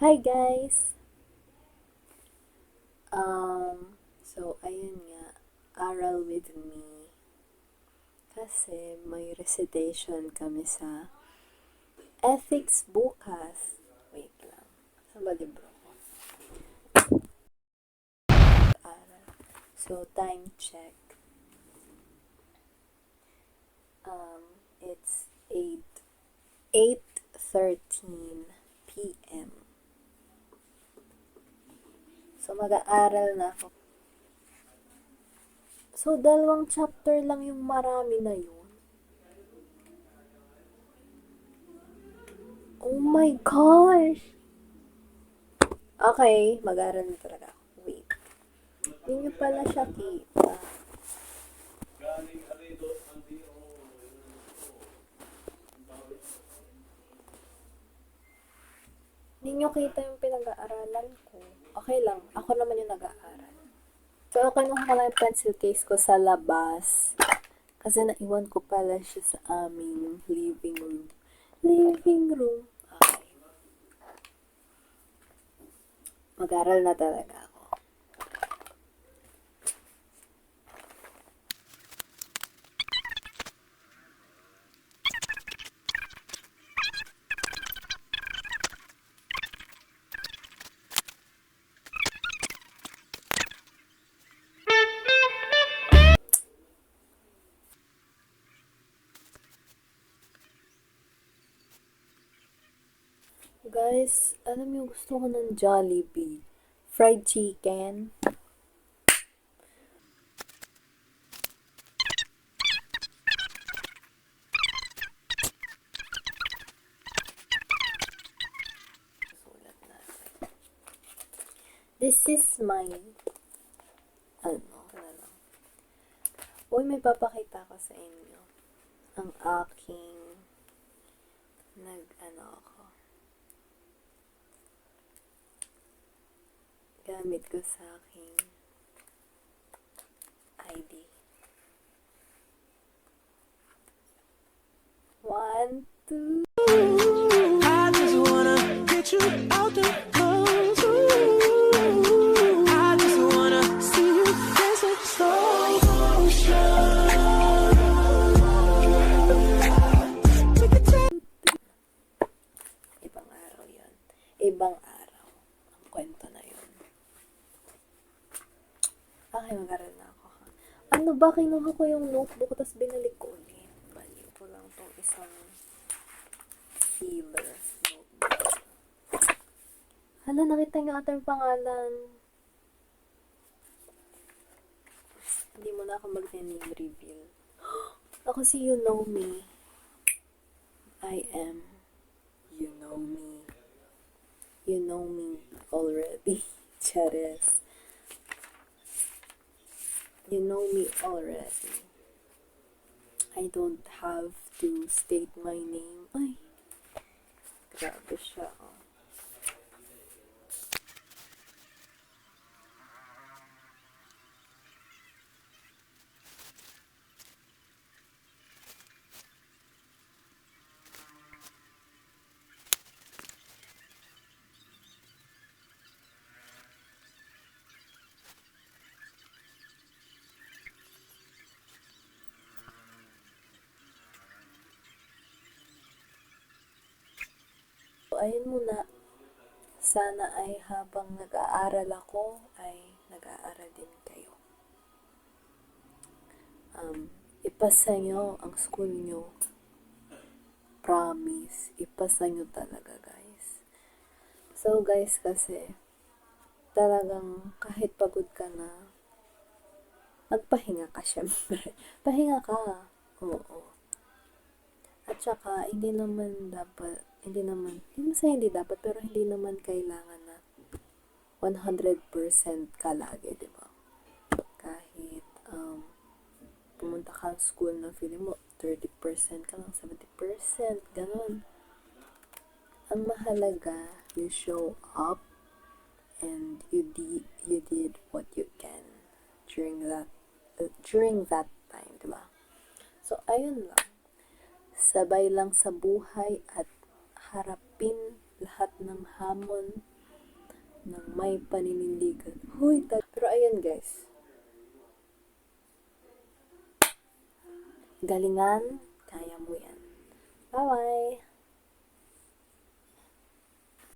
Hi guys! Ayun nga, aral with me. Kasi may recitation kami sa ethics bukas. Wait lang. Saan ba libro ko? Aral. So, time check. It's 8:13 p.m. So, mag-aaral na ako. So, dalawang chapter lang yung marami na yun. Oh my gosh! Okay, mag-aaral na talaga ako. Wait. Hindi nyo pala siya kita. Hindi nyo kita yung pinag-aaralan ko. Okay lang, ako naman yung nag-aaral. So, kinuha ko lang yung pencil case ko sa labas. Kasi naiwan ko pala siya sa aming living room. Living room. Okay. Mag-aaral na talaga ako. Guys, alam niyo gusto ko ng Jollibee. Fried chicken. Sulat natin. This is my ano. Uy, may papakita ko sa inyo. Ang aking ako. Gamit ko sa aking ID. 1, 2. I just wanna get you out the clothes. Ooh, I just wanna see you dance in slow motion. Ibang araw yun. Ibang araw. Ang kwento na yun. Okay, mag-aral na ako. Ano ba? Kinuha ko yung notebook tapos binalik ko ulit. Baliw ko lang itong isang sealer notebook. Hala, nakita niyo ating pangalan. Hindi mo na ako mag-name reveal. Ako si You Know Me. I am You Know Me. You know me already. Charis. You know me already. I don't have to state my name. Ay, grabe siya. Oh. Ayun muna. Sana ay habang nag-aaral ako, ay nag-aaral din kayo. Ipasa nyo ang school nyo. Promise. Ipasa nyo talaga, guys. So, guys, kasi talagang kahit pagod ka na, magpahinga ka syempre. Pahinga ka. Oo. At saka, hindi naman hindi dapat, pero hindi naman kailangan na 100% ka lagi, di ba? Kahit, pumunta ka sa school na feeling mo, 30% ka lang, 70%, ganun. Ang mahalaga, you show up and you did what you can during that time, di ba? So, ayun lang. Sabay lang sa buhay at harapin lahat ng hamon ng may paninindigan. Huy, pero ayan guys. Galingan, kaya mo yan. Bye-bye!